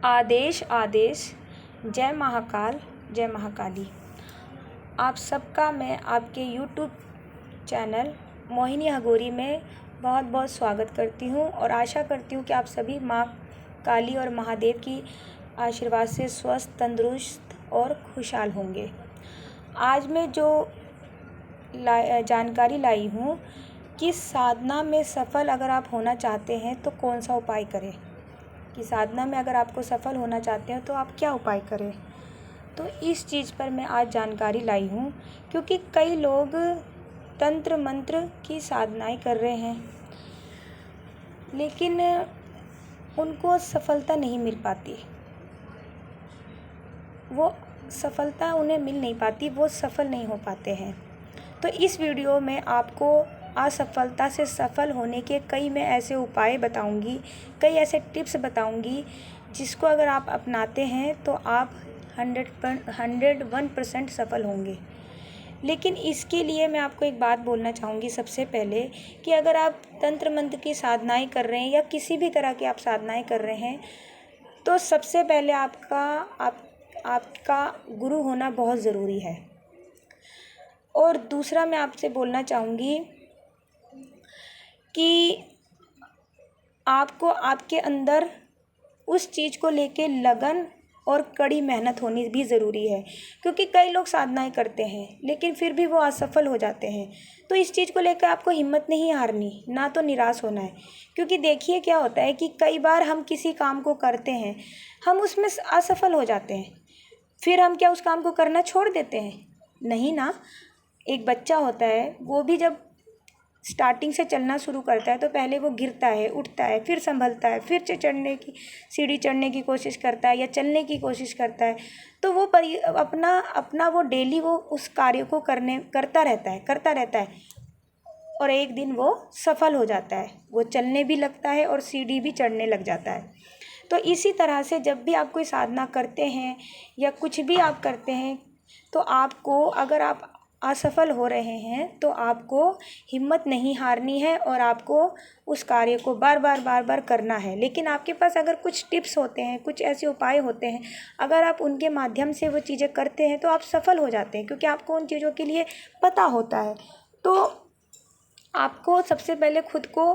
आदेश आदेश, जय महाकाल जय महाकाली। आप सबका मैं आपके यूट्यूब चैनल मोहिनी हगोरी में बहुत बहुत स्वागत करती हूँ और आशा करती हूँ कि आप सभी माँ काली और महादेव की आशीर्वाद से स्वस्थ, तंदुरुस्त और खुशहाल होंगे। आज मैं जो जानकारी लाई हूँ कि साधना में सफल अगर आप होना चाहते हैं तो कौन सा उपाय करें, कि साधना में अगर आपको सफल होना चाहते हैं तो आप क्या उपाय करें। तो इस चीज़ पर मैं आज जानकारी लाई हूँ क्योंकि कई लोग तंत्र मंत्र की साधनाएं कर रहे हैं लेकिन उनको सफलता नहीं मिल पाती, वो सफलता उन्हें मिल नहीं पाती, वो सफल नहीं हो पाते हैं। तो इस वीडियो में आपको असफलता से सफल होने के कई मैं ऐसे उपाय बताऊंगी, कई ऐसे टिप्स बताऊंगी जिसको अगर आप अपनाते हैं तो आप 101% सफल होंगे। लेकिन इसके लिए मैं आपको एक बात बोलना चाहूँगी सबसे पहले कि अगर आप तंत्र मंत्र की साधनाएं कर रहे हैं या किसी भी तरह की आप साधनाएं कर रहे हैं तो सबसे पहले आपका गुरु होना बहुत ज़रूरी है। और दूसरा मैं आपसे बोलना चाहूँगी कि आपको आपके अंदर उस चीज़ को लेके लगन और कड़ी मेहनत होनी भी ज़रूरी है, क्योंकि कई लोग साधनाएं करते हैं लेकिन फिर भी वो असफल हो जाते हैं। तो इस चीज़ को लेकर आपको हिम्मत नहीं हारनी, ना तो निराश होना है। क्योंकि देखिए क्या होता है कि कई बार हम किसी काम को करते हैं, हम उसमें असफल हो जाते हैं, फिर हम क्या उस काम को करना छोड़ देते हैं? नहीं ना। एक बच्चा होता है, वो भी जब स्टार्टिंग से चलना शुरू करता है तो पहले वो गिरता है, उठता है, फिर संभलता है, फिर सीढ़ी चढ़ने की कोशिश करता है या चलने की कोशिश करता है। तो वो अपना वो डेली वो उस कार्य को करता रहता है और एक दिन वो सफल हो जाता है, वो चलने भी लगता है और सीढ़ी भी चढ़ने लग जाता है। तो इसी तरह से जब भी आप कोई साधना करते हैं या कुछ भी आप करते हैं तो आपको, अगर आप असफल हो रहे हैं तो आपको हिम्मत नहीं हारनी है और आपको उस कार्य को बार बार करना है। लेकिन आपके पास अगर कुछ टिप्स होते हैं, कुछ ऐसे उपाय होते हैं, अगर आप उनके माध्यम से वो चीज़ें करते हैं तो आप सफल हो जाते हैं, क्योंकि आपको उन चीज़ों के लिए पता होता है। तो आपको सबसे पहले खुद को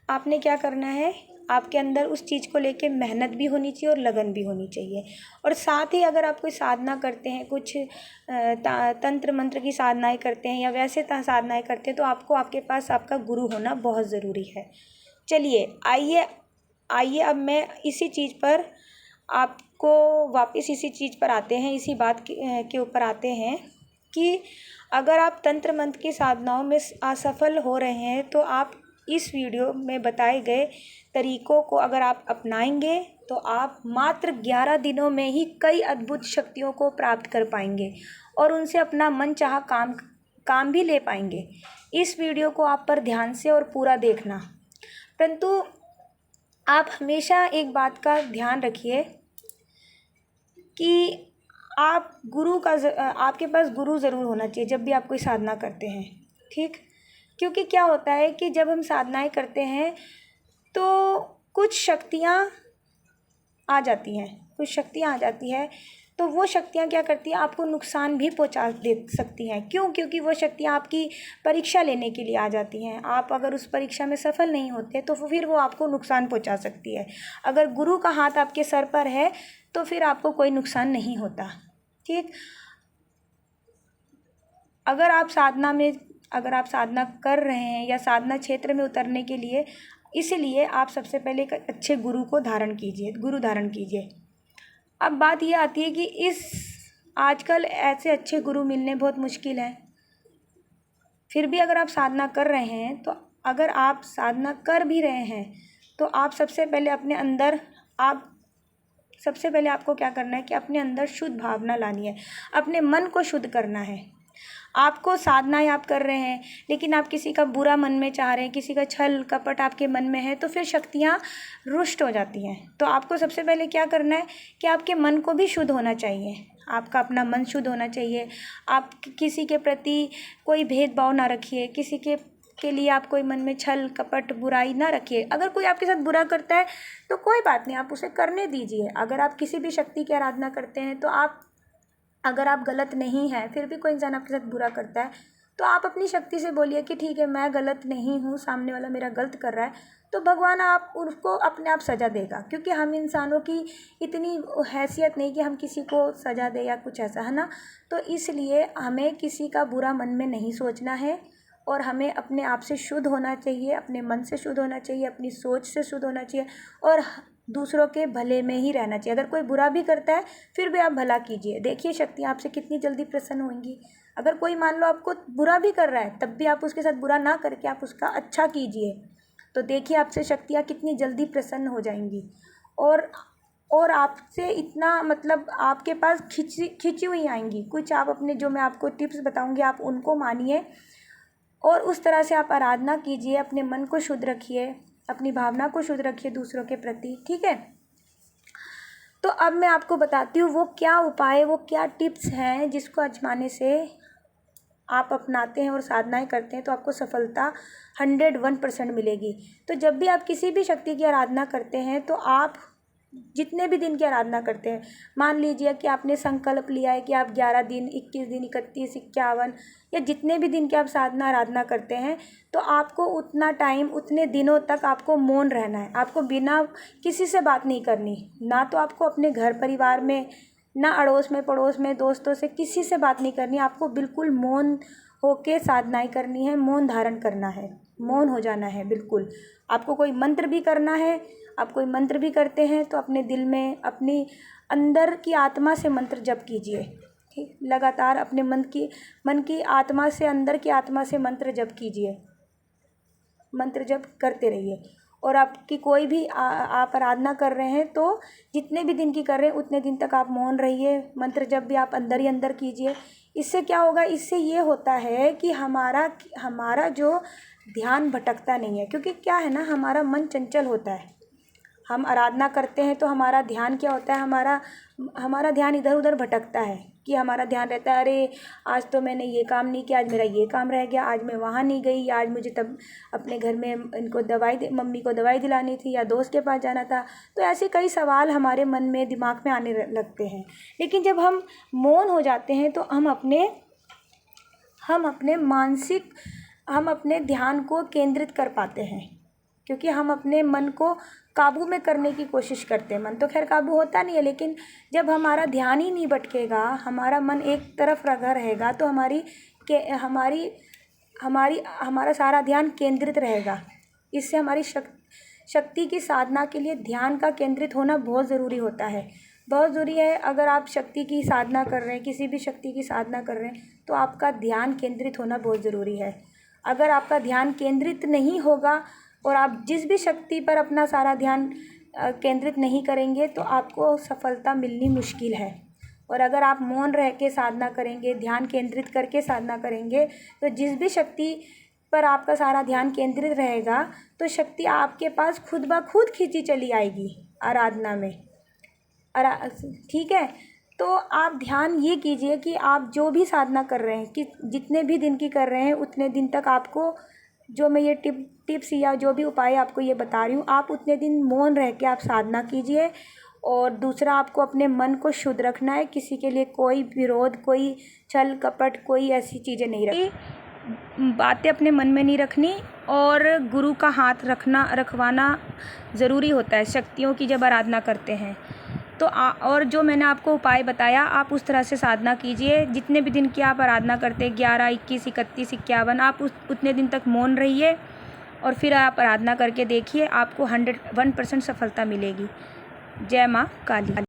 आपने क्या करना है, आपके अंदर उस चीज़ को लेके मेहनत भी होनी चाहिए और लगन भी होनी चाहिए। और साथ ही अगर आप कोई साधना करते हैं, कुछ तंत्र मंत्र की साधनाएं करते हैं या वैसे साधनाएं करते हैं तो आपको आपके पास आपका गुरु होना बहुत ज़रूरी है। चलिए आइए अब मैं इसी चीज़ पर आपको वापस इसी चीज़ पर आते हैं, इसी बात के ऊपर आते हैं कि अगर आप तंत्र मंत्र की साधनाओं में असफल हो रहे हैं तो आप इस वीडियो में बताए गए तरीकों को अगर आप अपनाएंगे तो आप मात्र 11 दिनों में ही कई अद्भुत शक्तियों को प्राप्त कर पाएंगे और उनसे अपना मनचाहा काम भी ले पाएंगे। इस वीडियो को आप पर ध्यान से और पूरा देखना, परंतु आप हमेशा एक बात का ध्यान रखिए कि आपके पास गुरु ज़रूर होना चाहिए जब भी आप कोई साधना करते हैं, ठीक। क्योंकि क्या होता है कि जब हम साधनाएं करते हैं तो कुछ शक्तियाँ आ जाती हैं, तो वो शक्तियाँ क्या करती हैं, आपको नुकसान भी पहुंचा दे सकती हैं। क्यों? क्योंकि वो शक्तियाँ आपकी परीक्षा लेने के लिए आ जाती हैं। आप अगर उस परीक्षा में सफल नहीं होते तो फिर वो आपको नुकसान पहुंचा सकती है। अगर गुरु का हाथ आपके सर पर है तो फिर आपको कोई नुकसान नहीं होता, ठीक। अगर आप साधना कर रहे हैं या साधना क्षेत्र में उतरने के लिए, इसलिए आप सबसे पहले एक अच्छे गुरु धारण कीजिए। अब बात ये आती है कि आजकल ऐसे अच्छे गुरु मिलने बहुत मुश्किल है। फिर भी अगर आप साधना कर रहे हैं तो अगर आप साधना कर भी रहे हैं तो आप सबसे पहले आपको क्या करना है कि अपने अंदर शुद्ध भावना लानी है, अपने मन को शुद्ध करना है। आपको साधनाएं आप कर रहे हैं लेकिन आप किसी का बुरा मन में चाह रहे हैं, किसी का छल कपट आपके मन में है, तो फिर शक्तियाँ रुष्ट हो जाती हैं। तो आपको सबसे पहले क्या करना है कि आपके मन को भी शुद्ध होना चाहिए, आपका अपना मन शुद्ध होना चाहिए। आप किसी के प्रति कोई भेदभाव ना रखिए, के लिए आप कोई मन में छल कपट बुराई ना रखिए। अगर कोई आपके साथ बुरा करता है तो कोई बात नहीं, आप उसे करने दीजिए। अगर आप किसी भी शक्ति की आराधना करते हैं तो अगर आप गलत नहीं हैं, फिर भी कोई इंसान आपके साथ बुरा करता है तो आप अपनी शक्ति से बोलिए कि ठीक है, मैं गलत नहीं हूँ, सामने वाला मेरा गलत कर रहा है, तो भगवान आप उसको अपने आप सज़ा देगा। क्योंकि हम इंसानों की इतनी हैसियत नहीं कि हम किसी को सज़ा दें या कुछ ऐसा, है ना। तो इसलिए हमें किसी का बुरा मन में नहीं सोचना है और हमें अपने आप से शुद्ध होना चाहिए, अपने मन से शुद्ध होना चाहिए, अपनी सोच से शुद्ध होना चाहिए और दूसरों के भले में ही रहना चाहिए। अगर कोई बुरा भी करता है फिर भी आप भला कीजिए, देखिए शक्तियाँ आपसे कितनी जल्दी प्रसन्न होंगी। अगर कोई मान लो आपको बुरा भी कर रहा है तब भी आप उसके साथ बुरा ना करके आप उसका अच्छा कीजिए, तो देखिए आपसे शक्तियाँ कितनी जल्दी प्रसन्न हो जाएंगी और आपसे इतना मतलब आपके पास खिंची हुई आएंगी। कुछ आप अपने जो मैं आपको टिप्स बताऊंगी आप उनको मानिए और उस तरह से आप आराधना कीजिए। अपने मन को शुद्ध रखिए, अपनी भावना को शुद्ध रखिए दूसरों के प्रति, ठीक है। तो अब मैं आपको बताती हूँ वो क्या उपाय, वो क्या टिप्स हैं जिसको आजमाने से आप अपनाते हैं और साधनाएं करते हैं तो आपको सफलता 101% मिलेगी। तो जब भी आप किसी भी शक्ति की आराधना करते हैं तो आप जितने भी दिन की आराधना करते हैं, मान लीजिए कि आपने संकल्प लिया है कि आप 11 दिन, 21 दिन, 31, 51 या जितने भी दिन की आप साधना आराधना करते हैं, तो आपको उतना टाइम, उतने दिनों तक आपको मौन रहना है। आपको बिना किसी से बात नहीं करनी, ना तो आपको अपने घर परिवार में, ना अड़ोस में पड़ोस में, दोस्तों से, किसी से बात नहीं करनी। आपको बिल्कुल मौन होके साधनाएं करनी है, मौन धारण करना है, मौन हो जाना है बिल्कुल। आपको कोई मंत्र भी करना है, आप कोई मंत्र भी करते हैं तो अपने दिल में, अपनी अंदर की आत्मा से मंत्र जप कीजिए, ठीक। लगातार अपने मन की आत्मा से, अंदर की आत्मा से मंत्र जप कीजिए, मंत्र जप करते रहिए। और आपकी कोई भी आप आराधना कर रहे हैं तो जितने भी दिन की कर रहे हैं उतने दिन तक आप मौन रहिए, मंत्र जप भी आप अंदर ही अंदर कीजिए। इससे क्या होगा, इससे ये होता है कि हमारा जो ध्यान भटकता नहीं है। क्योंकि क्या है ना, हमारा मन चंचल होता है। हम आराधना करते हैं तो हमारा ध्यान क्या होता है, हमारा ध्यान इधर उधर भटकता है कि हमारा ध्यान रहता है, अरे आज तो मैंने ये काम नहीं किया, आज मेरा ये काम रह गया, आज मैं वहाँ नहीं गई, आज मुझे तब अपने घर में इनको मम्मी को दवाई दिलानी थी या दोस्त के पास जाना था। तो ऐसे कई सवाल हमारे मन में, दिमाग में आने लगते हैं। लेकिन जब हम मौन हो जाते हैं तो हम अपने ध्यान को केंद्रित कर पाते हैं। क्योंकि हम अपने मन को काबू में करने की कोशिश करते हैं। मन तो खैर काबू होता नहीं है, लेकिन जब हमारा ध्यान ही नहीं भटकेगा, हमारा मन एक तरफ लगा रहेगा तो हमारा सारा ध्यान केंद्रित रहेगा। इससे हमारी शक्ति की साधना के लिए ध्यान का केंद्रित होना बहुत ज़रूरी होता है, बहुत ज़रूरी है। अगर आप शक्ति की साधना कर रहे हैं, किसी भी शक्ति की साधना कर रहे हैं, तो आपका ध्यान केंद्रित होना बहुत ज़रूरी है। अगर आपका ध्यान केंद्रित नहीं होगा और आप जिस भी शक्ति पर अपना सारा ध्यान केंद्रित नहीं करेंगे तो आपको सफलता मिलनी मुश्किल है। और अगर आप मौन रह के साधना करेंगे, ध्यान केंद्रित करके साधना करेंगे, तो जिस भी शक्ति पर आपका सारा ध्यान केंद्रित रहेगा तो शक्ति आपके पास खुद ब खुद खींची चली आएगी आराधना में। ठीक है। तो आप ध्यान ये कीजिए कि आप जो भी साधना कर रहे हैं, कि जितने भी दिन की कर रहे हैं उतने दिन तक आपको, जो मैं ये टिप्स या जो भी उपाय आपको ये बता रही हूँ, आप उतने दिन मौन रह के आप साधना कीजिए। और दूसरा, आपको अपने मन को शुद्ध रखना है। किसी के लिए कोई विरोध, कोई छल कपट, कोई ऐसी चीज़ें नहीं रखनी, बातें अपने मन में नहीं रखनी। और गुरु का हाथ रखवाना ज़रूरी होता है शक्तियों की जब आराधना करते हैं। तो और जो मैंने आपको उपाय बताया आप उस तरह से साधना कीजिए। जितने भी दिन की आप आराधना करते हैं, 11, 21, 31, 51, आप उतने दिन तक मौन रहिए और फिर आप आराधना करके देखिए, आपको 101% सफलता मिलेगी। जय माँ काली।